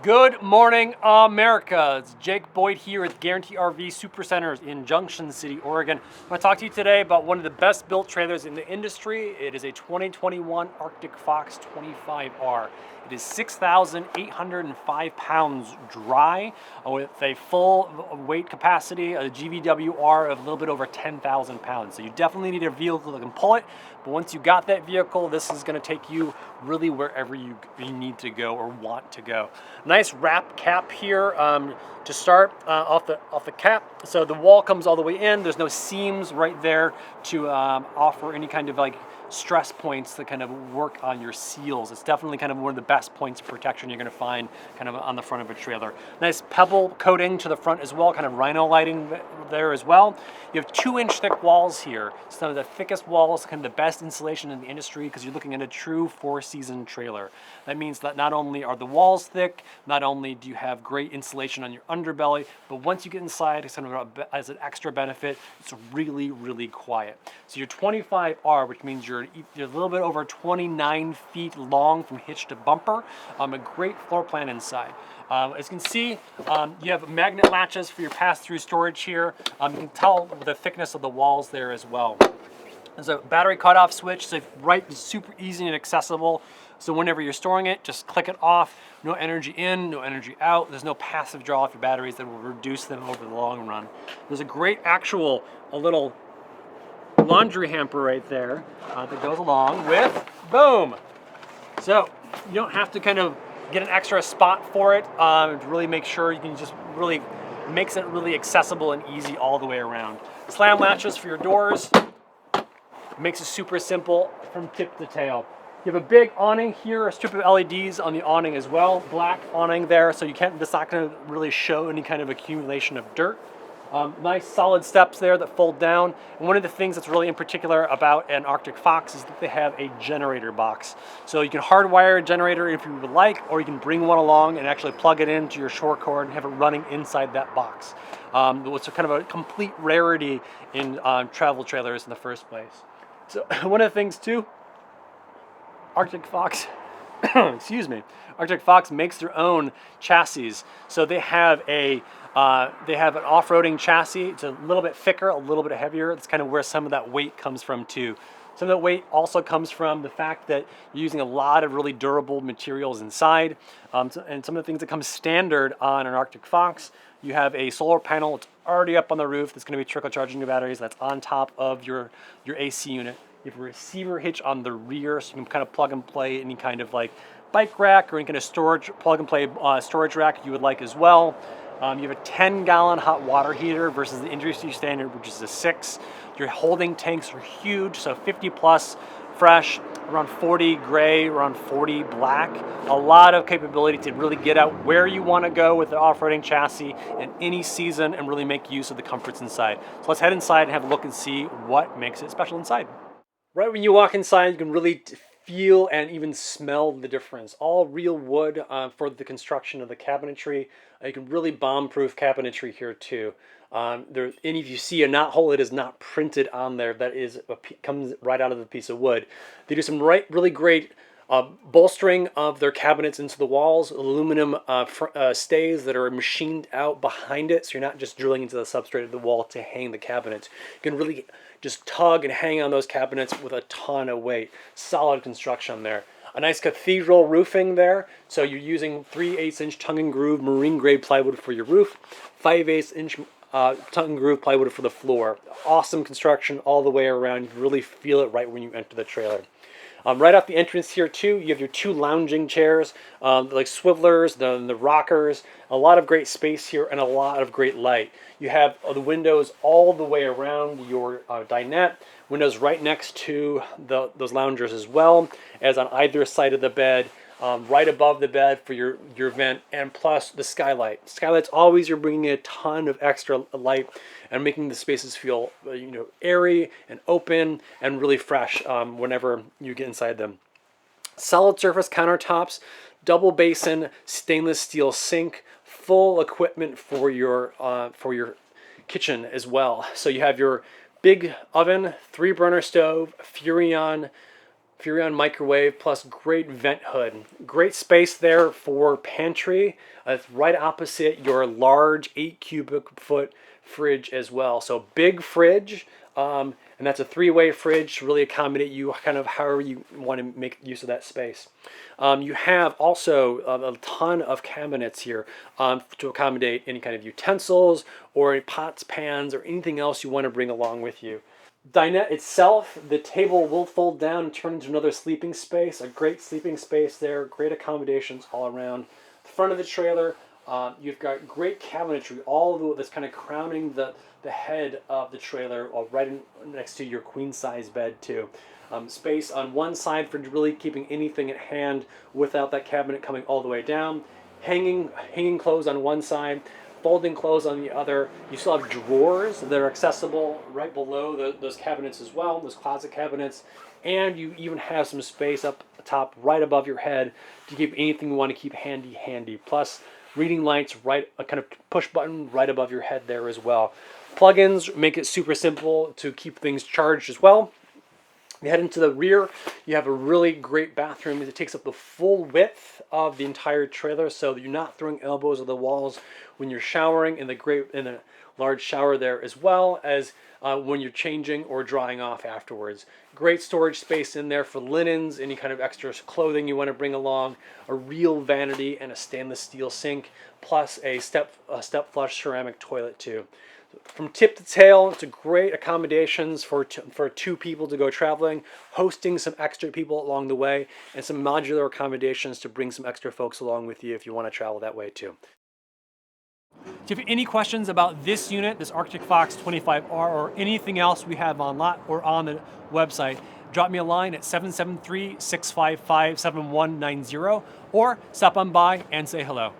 Good morning, America. It's Jake Boyd here at Guarantee RV Supercenters in Junction City, Oregon. I'm going to talk to you today about one of the best built trailers in the industry. It is a 2021 Arctic Fox 25R. It is 6,805 pounds dry with a full weight capacity, a GVWR of a little bit over 10,000 pounds. So you definitely need a vehicle that can pull it. But once you got that vehicle, this is going to take you really wherever you need to go or want to go. Nice wrap cap here to start off the cap. So the wall comes all the way in. There's no seams right there to offer any kind of like stress points that kind of work on your seals. It's definitely kind of one of the best points of protection you're going to find kind of on the front of a trailer. Nice pebble coating to the front as well, kind of rhino lighting there as well. You have 2-inch thick walls here. Some of the thickest walls, kind of the best insulation in the industry because you're looking at a true 4-season trailer. That means that not only are the walls thick, not only do you have great insulation on your underbelly, but once you get inside, it's kind of as an extra benefit, it's really, really quiet. So your 25R, which means you're a little bit over 29 feet long from hitch to bumper, a great floor plan inside. As you can see, you have magnet latches for your pass-through storage here. You can tell the thickness of the walls there as well. There's a battery cutoff switch, so it's super easy and accessible. So whenever you're storing it, just click it off. No energy in, no energy out. There's no passive draw off your batteries that will reduce them over the long run. There's a great a little laundry hamper right there that goes along with, boom. So you don't have to kind of get an extra spot for it to really make sure you can just really makes it really accessible and easy all the way around. Slam latches for your doors. Makes it super simple from tip to tail. You have a big awning here, a strip of LEDs on the awning as well. Black awning there, so it's not going to really show any kind of accumulation of dirt. Nice solid steps there that fold down. And one of the things that's really in particular about an Arctic Fox is that they have a generator box. So you can hardwire a generator if you would like, or you can bring one along and actually plug it into your shore cord and have it running inside that box. Which is kind of a complete rarity in travel trailers in the first place. So one of the things too, Arctic Fox, excuse me, Arctic Fox makes their own chassis. So they have an off-roading chassis. It's a little bit thicker, a little bit heavier. That's kind of where some of that weight comes from too. Some of that weight also comes from the fact that you're using a lot of really durable materials inside. And some of the things that come standard on an Arctic Fox, you have a solar panel. It's already up on the roof that's going to be trickle charging your batteries. That's on top of your AC unit. You have a receiver hitch on the rear, so you can kind of plug and play any kind of like bike rack or any kind of plug and play storage rack you would like as well. You have a 10-gallon hot water heater versus the industry standard, which is a 6. Your holding tanks are huge, so 50 plus fresh, around 40 gray, around 40 black. A lot of capability to really get out where you want to go with the off-roading chassis in any season and really make use of the comforts inside. So let's head inside and have a look and see what makes it special inside. Right when you walk inside, you can really feel and even smell the difference. All real wood for the construction of the cabinetry. You can really bomb-proof cabinetry here too. And if you see a knot hole, it is not printed on there. That comes right out of the piece of wood. They do some really great bolstering of their cabinets into the walls, aluminum stays that are machined out behind it, so you're not just drilling into the substrate of the wall to hang the cabinets. You can really just tug and hang on those cabinets with a ton of weight. Solid construction there. A nice cathedral roofing there, so you're using 3/8-inch tongue and groove marine grade plywood for your roof, 5/8-inch tongue and groove plywood for the floor. Awesome construction all the way around. You really feel it right when you enter the trailer. Right off the entrance here too, you have your 2 lounging chairs, like swivelers, the rockers, a lot of great space here and a lot of great light. You have the windows all the way around your dinette, windows right next to those loungers as well as on either side of the bed. Right above the bed for your vent, and plus the skylight. Skylight's always, you're bringing a ton of extra light and making the spaces feel airy and open and really fresh whenever you get inside them. Solid surface countertops, double basin stainless steel sink, full equipment for your kitchen as well. So you have your big oven, 3-burner stove, Furrion Furrion microwave plus great vent hood. Great space there for pantry. It's right opposite your large 8 cubic foot fridge as well. So big fridge, and that's a 3-way fridge to really accommodate you kind of however you want to make use of that space. You have also a ton of cabinets here to accommodate any kind of utensils or pots, pans, or anything else you want to bring along with you. Dinette itself, the table will fold down and turn into another sleeping space. A great sleeping space there, great accommodations all around. The front of the trailer, you've got great cabinetry, all that's kind of crowning the head of the trailer, right next to your queen size bed too. Space on one side for really keeping anything at hand without that cabinet coming all the way down. Hanging clothes on one side, folding clothes on the other. You still have drawers that are accessible right below those cabinets as well, those closet cabinets. And you even have some space up top right above your head to keep anything you want to keep handy. Plus reading lights, right, a kind of push button right above your head there as well. Plugins make it super simple to keep things charged as well. You head into the rear, you have a really great bathroom. It takes up the full width of the entire trailer, so you're not throwing elbows at the walls when you're showering, in a large shower there, as well as when you're changing or drying off afterwards. Great storage space in there for linens, any kind of extra clothing you want to bring along, a real vanity and a stainless steel sink, plus a step flush ceramic toilet too. From tip to tail, it's a great accommodations for 2 people to go traveling, hosting some extra people along the way, and some modular accommodations to bring some extra folks along with you if you want to travel that way too. If you have any questions about this unit, this Arctic Fox 25R, or anything else we have on lot or on the website, drop me a line at 773-655-7190, or stop on by and say hello.